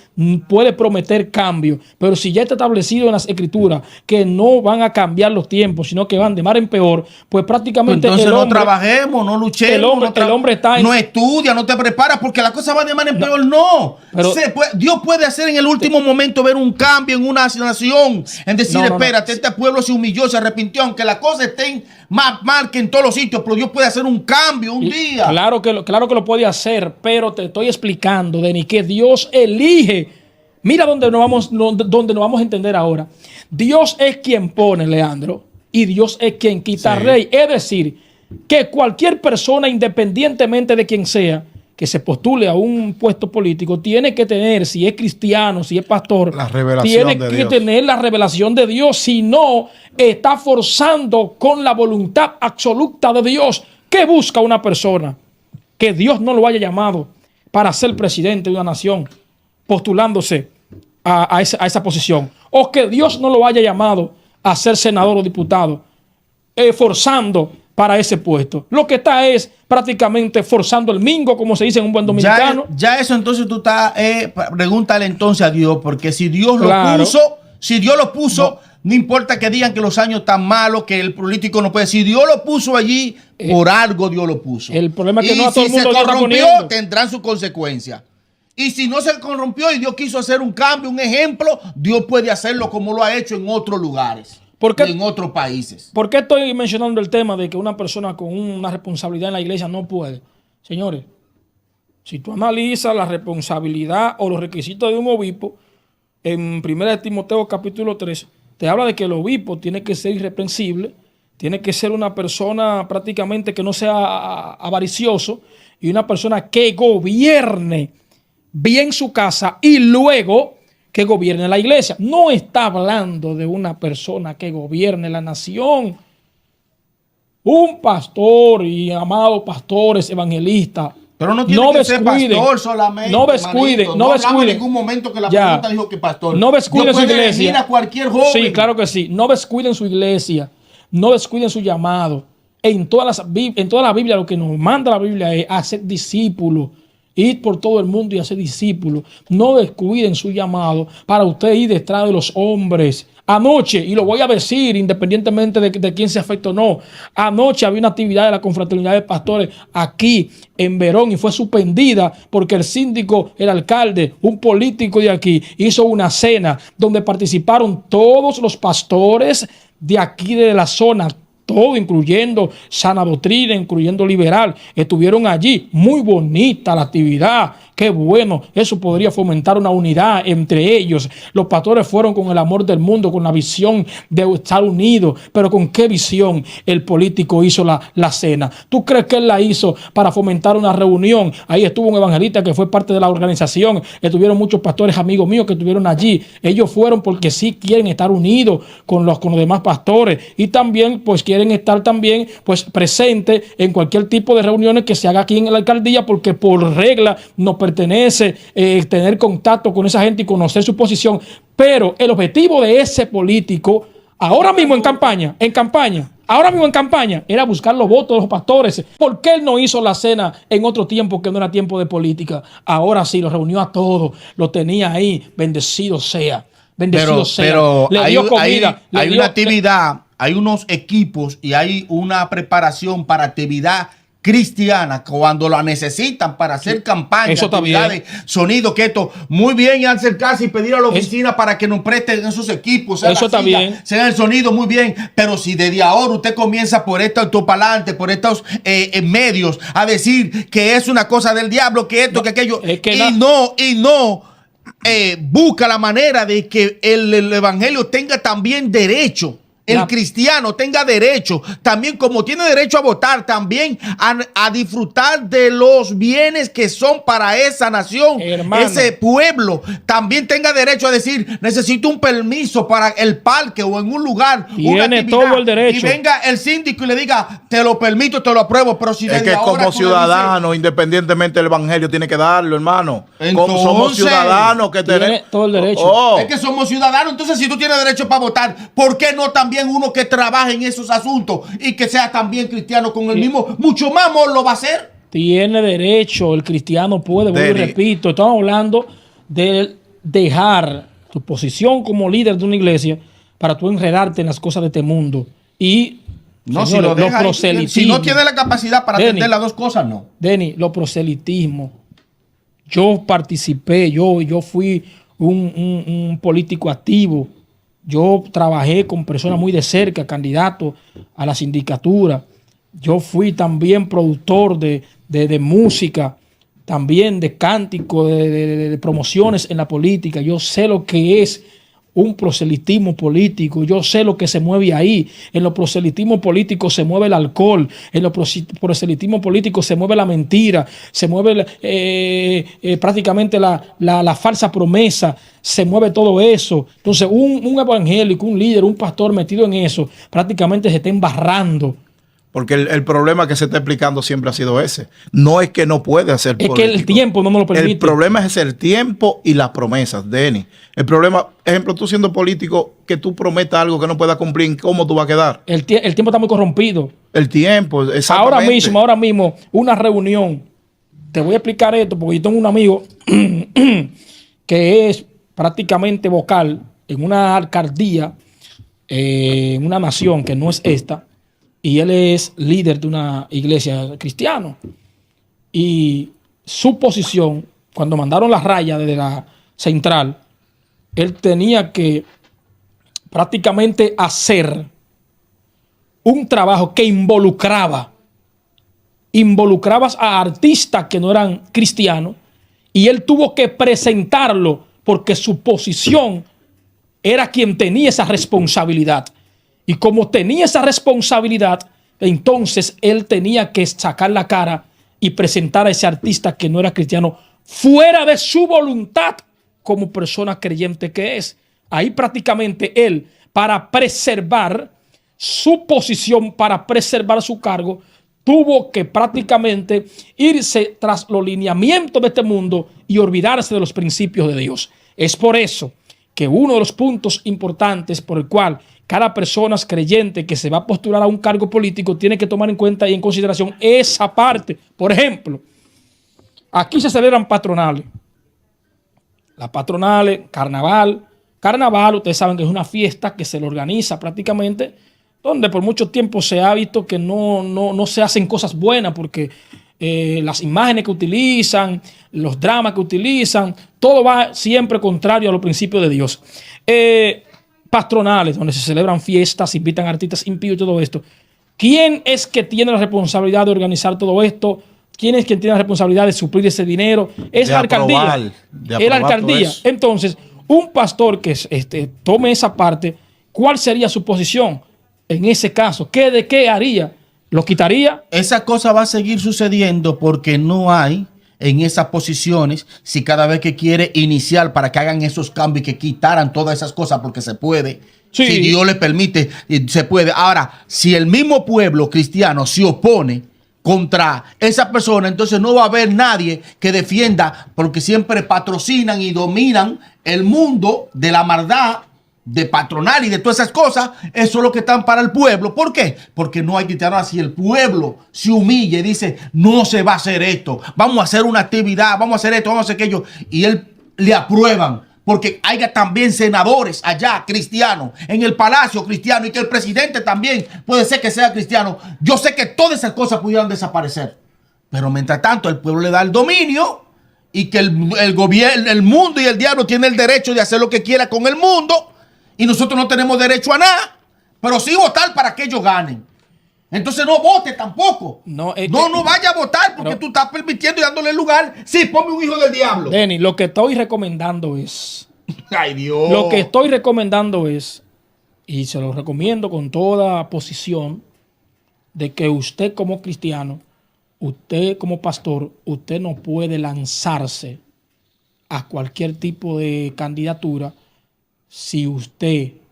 puede prometer cambio, pero si ya está establecido en las escrituras que no van a cambiar los tiempos, sino que van de mal en peor, pues prácticamente Entonces el no hombre, trabajemos, no luchemos. el hombre está en... No estudia, no te preparas, porque la cosa va de mal en peor. No. Pero- Dios puede hacer en el último momento ver un cambio en una nación. En decir, No. espérate, este pueblo se humilló, se arrepintió, aunque las cosas estén más mal que en todos los sitios, pero Dios puede hacer un cambio un día. Claro que lo puede hacer, pero te estoy explicando, Denny, que Dios elige. Mira donde nos vamos a entender ahora. Dios es quien pone, Leandro, y Dios es quien quita rey. Es decir, que cualquier persona, independientemente de quien sea, que se postule a un puesto político, tiene que tener, si es cristiano, si es pastor, La revelación tiene de que Dios. tener la revelación de Dios. Si no, está forzando con la voluntad absoluta de Dios. ¿Qué busca una persona? Que Dios no lo haya llamado para ser presidente de una nación, postulándose a esa posición. O que Dios no lo haya llamado a ser senador o diputado, forzando para ese puesto. Lo que está es prácticamente forzando el mingo, como se dice en un buen dominicano. Ya eso entonces tú estás, pregúntale entonces a Dios, porque si Dios Claro. lo puso, no importa que digan que los años están malos, que el político no puede. Si Dios lo puso allí, por algo Dios lo puso. El problema es que y no a todo el si mundo se lo está corrompió, poniendo. tendrán sus consecuencias. Y si no se corrompió y Dios quiso hacer un cambio, un ejemplo, Dios puede hacerlo como lo ha hecho en otros lugares. ¿Por qué? Y en otros países. ¿Por qué estoy mencionando el tema de que una persona con una responsabilidad en la iglesia no puede? Señores, si tú analizas la responsabilidad o los requisitos de un obispo, en 1 Timoteo capítulo 3, te habla de que el obispo tiene que ser irreprensible, tiene que ser una persona prácticamente que no sea avaricioso y una persona que gobierne bien su casa y luego que gobierne la iglesia. No está hablando de una persona que gobierne la nación. Un pastor y amados pastores evangelistas. Pero no tiene que ser pastor solamente. No descuiden. hermanito. No hablamos en descuiden. ningún momento que la Ya. pregunta dijo que pastor. No descuiden Dios su puede iglesia. elegir a cualquier joven. Sí, claro que sí. No descuiden su iglesia. No descuiden su llamado. En toda la Biblia lo que nos manda la Biblia es hacer discípulos. Ir por todo el mundo y hacer discípulos. No descuiden su llamado para usted ir detrás de los hombres. Anoche, y lo voy a decir independientemente de quién se afecte o no, anoche había una actividad de la confraternidad de pastores aquí en Verón y fue suspendida porque el síndico, el alcalde, un político de aquí hizo una cena donde participaron todos los pastores de aquí de la zona. Todo, incluyendo Sana Doctrina, incluyendo Liberal, estuvieron allí. Muy bonita la actividad. Qué bueno. Eso podría fomentar una unidad entre ellos. Los pastores fueron con el amor del mundo, con la visión de estar unidos. Pero ¿con qué visión el político hizo la cena? ¿Tú crees que él la hizo para fomentar una reunión? Ahí estuvo un evangelista que fue parte de la organización. Estuvieron muchos pastores amigos míos que estuvieron allí. Ellos fueron porque sí quieren estar unidos con los demás pastores. Y también pues quieren estar también pues presentes en cualquier tipo de reuniones que se haga aquí en la alcaldía, porque por regla nos pertenece tener contacto con esa gente y conocer su posición. Pero el objetivo de ese político ahora mismo en campaña, era buscar los votos de los pastores. ¿Por qué él no hizo la cena en otro tiempo que no era tiempo de política? Ahora sí, los reunió a todos, los tenía ahí, bendecido sea. Bendecido sea. Pero le dio comida. hay una actividad, hay unos equipos y hay una preparación para actividad cristiana cuando la necesitan para hacer campaña, eso está actividades, sonido, que esto, muy bien, y acercarse y pedir a la oficina para que nos presten esos equipos, sea eso está bien, sea el sonido, muy bien, pero si desde ahora usted comienza por este autopalante, por estos medios, a decir que es una cosa del diablo, que esto, que aquello, y no busca la manera de que el evangelio tenga también derecho. El cristiano tenga derecho, también como tiene derecho a votar, también a disfrutar de los bienes que son para esa nación, hermano, ese pueblo. También tenga derecho a decir, necesito un permiso para el parque o en un lugar. Tiene todo el derecho. Y venga el síndico y le diga, te lo permito, te lo apruebo. Pero si es que como ciudadano, independientemente del evangelio, tiene que darlo, hermano. Entonces, somos ciudadanos que tiene todo el derecho. Es que somos ciudadanos. Entonces, si tú tienes derecho para votar, ¿por qué no también uno que trabaje en esos asuntos y que sea también cristiano con el mismo, mucho más amor lo va a hacer? Tiene derecho, el cristiano puede, vuelvo y repito, estamos hablando de dejar tu posición como líder de una iglesia para tú enredarte en las cosas de este mundo. Y no, señores, si, lo deja, si no tiene la capacidad para atender las dos cosas, no. Denny, los proselitismos. Yo participé, yo fui un político activo. Yo trabajé con personas muy de cerca, candidatos a la sindicatura. Yo fui también productor de música, también de cántico, de promociones en la política. Yo sé lo que es un proselitismo político. Yo sé lo que se mueve ahí. En los proselitismos políticos se mueve el alcohol. En los proselitismos políticos se mueve la mentira. Se mueve prácticamente la falsa promesa. Se mueve todo eso. Entonces, un evangélico, un líder, un pastor metido en eso, prácticamente se está embarrando. Porque el problema que se está explicando siempre ha sido ese. No es que no puede hacer político. Es que el tiempo no nos lo permite. El problema es el tiempo y las promesas, Denny. El problema, ejemplo, tú siendo político, que tú prometas algo que no puedas cumplir, ¿cómo tú vas a quedar? El tiempo está muy corrompido. El tiempo, exactamente. Ahora mismo, una reunión. Te voy a explicar esto porque yo tengo un amigo que es prácticamente vocal en una alcaldía, en una nación que no es esta. Y él es líder de una iglesia cristiana. Y su posición, cuando mandaron la raya desde la central, él tenía que prácticamente hacer un trabajo que involucrabas a artistas que no eran cristianos, y él tuvo que presentarlo porque su posición era quien tenía esa responsabilidad. Y como tenía esa responsabilidad, entonces él tenía que sacar la cara y presentar a ese artista que no era cristiano fuera de su voluntad como persona creyente que es. Ahí prácticamente él, para preservar su posición, para preservar su cargo, tuvo que prácticamente irse tras los lineamientos de este mundo y olvidarse de los principios de Dios. Es por eso que uno de los puntos importantes por el cual cada persona creyente que se va a postular a un cargo político tiene que tomar en cuenta y en consideración esa parte. Por ejemplo, aquí se celebran patronales. Las patronales, carnaval. Carnaval, ustedes saben que es una fiesta que se le organiza prácticamente, donde por mucho tiempo se ha visto que no se hacen cosas buenas porque las imágenes que utilizan, los dramas que utilizan, todo va siempre contrario a los principios de Dios. Patronales, donde se celebran fiestas, invitan artistas impíos y todo esto. ¿Quién es que tiene la responsabilidad de organizar todo esto? ¿Quién es quien tiene la responsabilidad de suplir ese dinero? Es la alcaldía. Es la alcaldía. Entonces, un pastor que tome esa parte, ¿cuál sería su posición en ese caso? ¿De qué haría? ¿Lo quitaría? Esa cosa va a seguir sucediendo porque no hay en esas posiciones, si cada vez que quiere iniciar para que hagan esos cambios y que quitaran todas esas cosas porque se puede, sí. Si Dios le permite, se puede. Ahora, si el mismo pueblo cristiano se opone contra esa persona, entonces no va a haber nadie que defienda, porque siempre patrocinan y dominan el mundo de la maldad, de patronal y de todas esas cosas. Eso es lo que están para el pueblo. ¿Por qué? Porque no hay cristianos. Así el pueblo se humilla y dice, no se va a hacer esto, vamos a hacer una actividad, vamos a hacer esto, vamos a hacer aquello, y él le aprueban porque haya también senadores allá cristianos, en el palacio cristiano, y que el presidente también puede ser que sea cristiano. Yo sé que todas esas cosas pudieran desaparecer, pero mientras tanto el pueblo le da el dominio y que el gobierno, el mundo y el diablo tienen el derecho de hacer lo que quiera con el mundo, y nosotros no tenemos derecho a nada, pero sí votar para que ellos ganen. Entonces no vote tampoco. No vaya a votar porque tú estás permitiendo y dándole lugar. Sí, ponme un hijo del diablo. Denny, lo que estoy recomendando es... Ay, Dios. Lo que estoy recomendando es, y se lo recomiendo con toda posición, de que usted como cristiano, usted como pastor, usted no puede lanzarse a cualquier tipo de candidatura si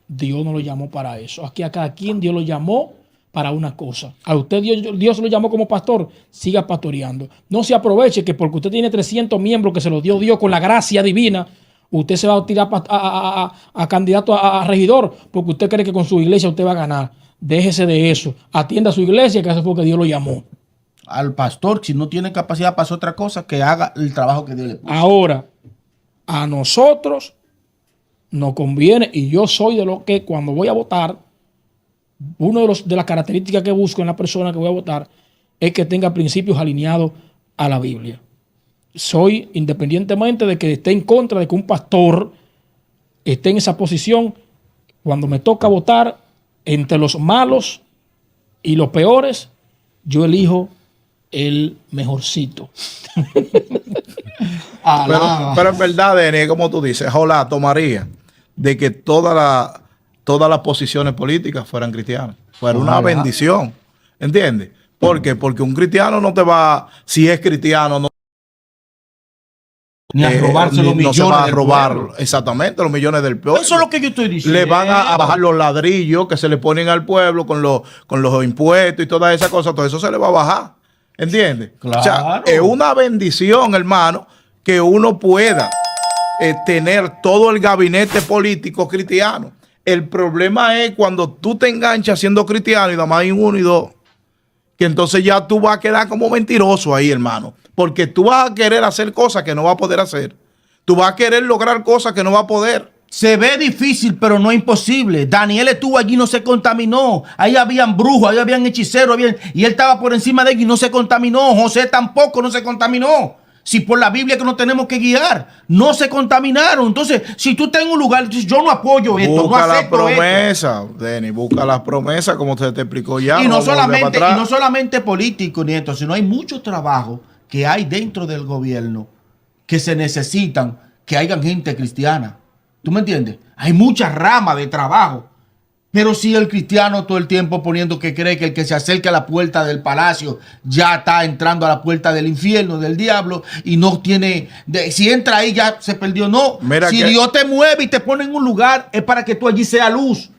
Dios no lo llamó para eso. Aquí a cada quien Dios lo llamó para una cosa. A usted Dios lo llamó como pastor, siga pastoreando. No se aproveche que porque usted tiene 300 miembros que se los dio Dios con la gracia divina, usted se va a tirar a candidato a regidor porque usted cree que con su iglesia usted va a ganar. Déjese de eso. Atienda a su iglesia, que eso fue que Dios lo llamó. Al pastor, si no tiene capacidad para hacer otra cosa, que haga el trabajo que Dios le puso. Ahora, a nosotros nos conviene, y yo soy de los que cuando voy a votar, una de las características que busco en la persona que voy a votar es que tenga principios alineados a la Biblia. Soy, independientemente de que esté en contra de que un pastor esté en esa posición, cuando me toca votar entre los malos y los peores, yo elijo el mejorcito. Pero en verdad, Denny, como tú dices, ojalá tomaría de que todas las posiciones políticas fueran cristianas. Fuera una bendición. ¿Entiendes? ¿Por qué? Porque un cristiano no te va, si es cristiano, no. Ni a robarse los millones. No se va a robar exactamente los millones del pueblo. Eso es lo que yo estoy diciendo. Le van a bajar los ladrillos que se le ponen al pueblo con los impuestos y todas esas cosas. Todo eso se le va a bajar. ¿Entiendes? Claro. O sea, es una bendición, hermano, que uno pueda tener todo el gabinete político cristiano. El problema es cuando tú te enganchas siendo cristiano y nada más hay uno y dos, que entonces ya tú vas a quedar como mentiroso ahí, hermano. Porque tú vas a querer hacer cosas que no vas a poder hacer. Tú vas a querer lograr cosas que no vas a poder. Se ve difícil, pero no imposible. Daniel estuvo allí y no se contaminó. Ahí habían brujos, ahí habían hechiceros, y él estaba por encima de ellos y no se contaminó. José tampoco no se contaminó. Si por la Biblia que nos tenemos que guiar, no se contaminaron. Entonces, si tú estás en un lugar, yo no apoyo esto, busca no acepto la promesa, Denny, busca las promesas, como se te explicó ya. Y no solamente político, Nieto, sino hay muchos trabajos que hay dentro del gobierno que se necesitan que haya gente cristiana. ¿Tú me entiendes? Hay muchas ramas de trabajo. Pero si el cristiano todo el tiempo poniendo que cree que el que se acerca a la puerta del palacio ya está entrando a la puerta del infierno, del diablo, y no tiene... si entra ahí ya se perdió. No, mira, si Dios te mueve y te pone en un lugar, es para que tú allí seas luz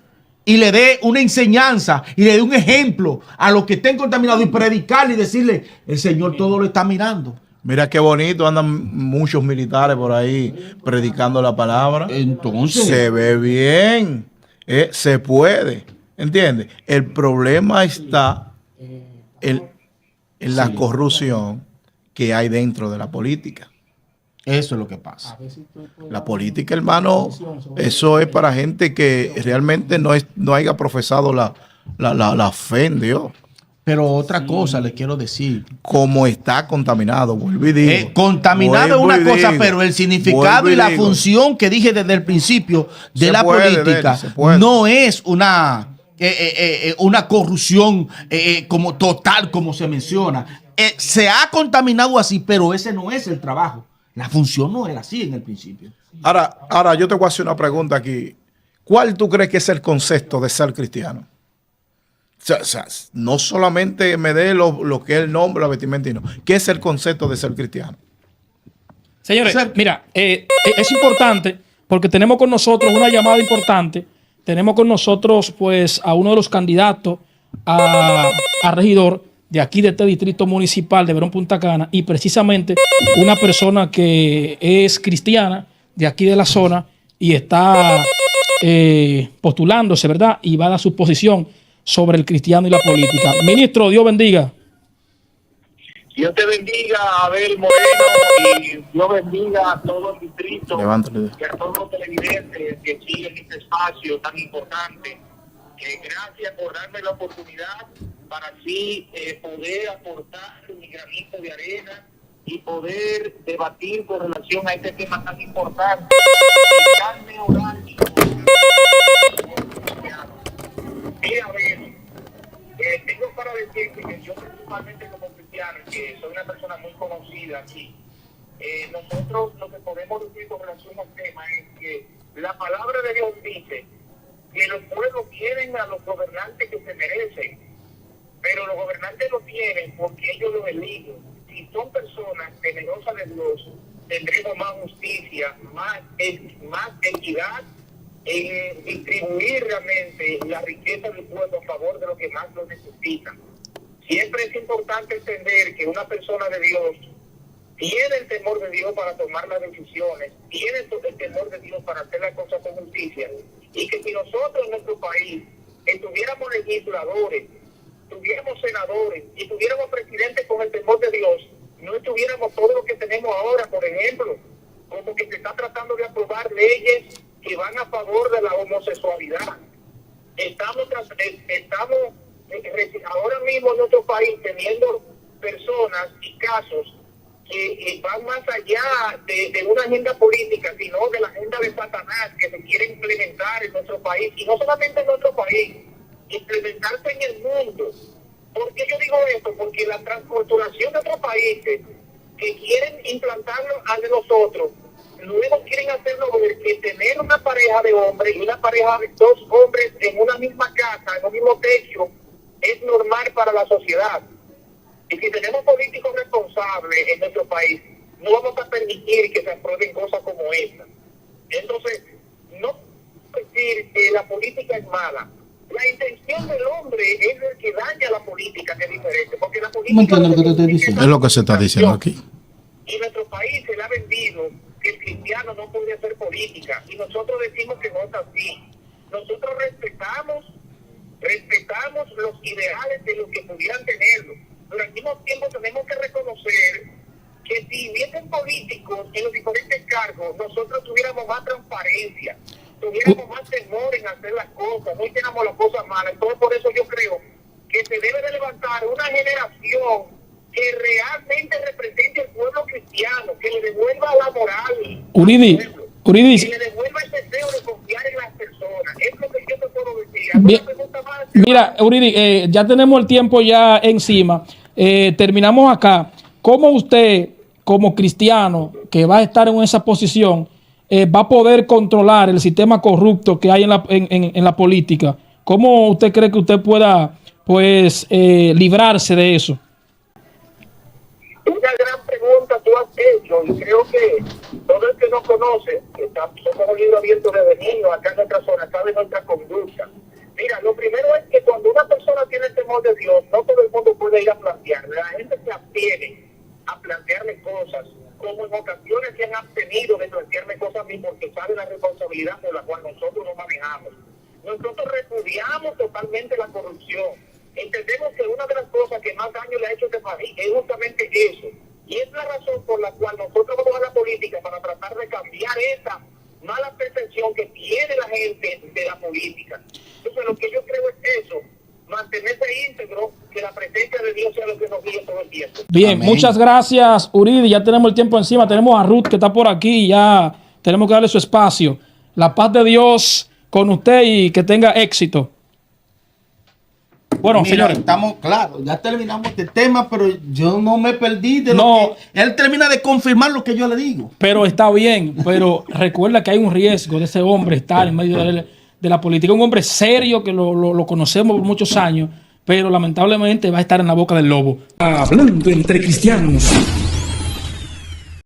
y le dé una enseñanza y le dé un ejemplo a los que estén contaminados y predicarle y decirle, el Señor todo lo está mirando. Mira qué bonito, andan muchos militares por ahí predicando la palabra. Entonces... se ve bien. Se puede, ¿entiendes? El problema está en la corrupción que hay dentro de la política. Eso es lo que pasa. La política, hermano, eso es para gente que realmente no haya profesado la fe en Dios. Pero otra cosa les quiero decir. Como está contaminado, vuelvo y digo. Contaminado es una cosa, pero el significado y la función que dije desde el principio de la política no es una corrupción como total, como se menciona. Se ha contaminado así, pero ese no es el trabajo. La función no era así en el principio. Ahora yo te voy a hacer una pregunta aquí. ¿Cuál tú crees que es el concepto de ser cristiano? O sea, no solamente me dé lo que es el nombre, la vestimenta, no. ¿Qué es el concepto de ser cristiano? Señores, mira, es importante porque tenemos con nosotros una llamada importante. Tenemos con nosotros, pues, a uno de los candidatos a regidor de aquí de este distrito municipal de Verón Punta Cana, y precisamente una persona que es cristiana de aquí de la zona y está postulándose, ¿verdad? Y va a dar su posición sobre el cristiano y la política. Ministro, Dios bendiga. Dios te bendiga, Abel Moreno, y Dios bendiga a todo el distrito Levántale. y a todos los televidentes que siguen este espacio tan importante. Gracias por darme la oportunidad para así poder aportar mi granito de arena y poder debatir con relación a este tema tan importante. Y darme horario. Mira, Abel, tengo para decirte que yo principalmente como cristiano, que soy una persona muy conocida aquí, nosotros lo que podemos decir con relación al tema es que la palabra de Dios dice que los pueblos tienen a los gobernantes que se merecen, pero los gobernantes lo tienen porque ellos los eligen. Si son personas temerosas de Dios, tendremos más justicia, más equidad en distribuir realmente la riqueza del pueblo a favor de los que más lo necesitan. Siempre es importante entender que una persona de Dios tiene el temor de Dios para tomar las decisiones, tiene el temor de Dios para hacer las cosas con justicia, y que si nosotros en nuestro país tuviéramos legisladores, tuviéramos senadores y tuviéramos presidentes con el temor de Dios, no estuviéramos todo lo que tenemos ahora, por ejemplo, como que se está tratando de aprobar leyes que van a favor de la homosexualidad. Estamos ahora mismo en nuestro país teniendo personas y casos que van más allá de una agenda política, sino de la agenda de Satanás que se quiere implementar en nuestro país, y no solamente en nuestro país, implementarse en el mundo. ¿Por qué yo digo esto? Porque la transculturación de otros países que quieren implantarlo ante nosotros, luego quieren hacerlo ver que tener una pareja de hombres y una pareja de dos hombres en una misma casa, en un mismo techo, es normal para la sociedad. Y si tenemos políticos responsables en nuestro país, no vamos a permitir que se aprueben cosas como esta. Entonces, no decir que la política es mala. La intención del hombre es el que daña la política, que es diferente. Porque la política Es lo que se está diciendo aquí. y en nuestro país se le ha vendido que el cristiano no puede hacer política, y nosotros decimos que no es así. Nosotros respetamos los ideales de los que pudieran tenerlo, pero al mismo tiempo tenemos que reconocer que si hubiesen políticos en los diferentes cargos, nosotros tuviéramos más transparencia, tuviéramos más temor en hacer las cosas, no hiciéramos las cosas malas. Entonces, por eso yo creo que se debe de levantar una generación que realmente represente al pueblo cristiano, que le devuelva la moral Uridi, que le devuelva el deseo de confiar en las personas. Es lo que yo te puedo decir. ¿Alguna pregunta más? Mira, Uridi, ya tenemos el tiempo ya encima. Terminamos acá. ¿Cómo usted, como cristiano, que va a estar en esa posición, va a poder controlar el sistema corrupto que hay en la política? ¿Cómo usted cree que usted pueda, pues, librarse de eso? Una gran pregunta tú has hecho, y creo que todo el que nos conoce, somos un libro abierto desde niños acá en nuestra zona, sabe nuestra conducta. Mira, lo primero es que cuando una persona tiene el temor de Dios, no todo el mundo puede ir a plantear. La gente se abstiene a plantearle cosas, como en ocasiones se han abstenido de plantearme cosas a mí porque sabe la responsabilidad por la cual nosotros nos manejamos. Nosotros repudiamos totalmente la corrupción. Entendemos que una de las cosas que más daño le ha hecho a este país es justamente eso. Y es la razón por la cual nosotros vamos a la política, para tratar de cambiar esa mala percepción que tiene la gente de la política. Entonces, lo que yo creo es eso, mantenerse íntegro, que la presencia de Dios sea lo que nos guíe todo el tiempo. Bien, Amén. muchas gracias, Uridi. Ya tenemos el tiempo encima. Tenemos a Ruth, que está por aquí, y ya tenemos que darle su espacio. La paz de Dios con usted y que tenga éxito. Bueno, Mira, señores. estamos claros, ya terminamos este tema, pero yo no me perdí de No. lo que él termina de confirmar lo que yo le digo. Pero está bien, pero recuerda que hay un riesgo de ese hombre estar en medio de la política. Un hombre serio que lo conocemos por muchos años, pero lamentablemente va a estar en la boca del lobo. Hablando entre cristianos.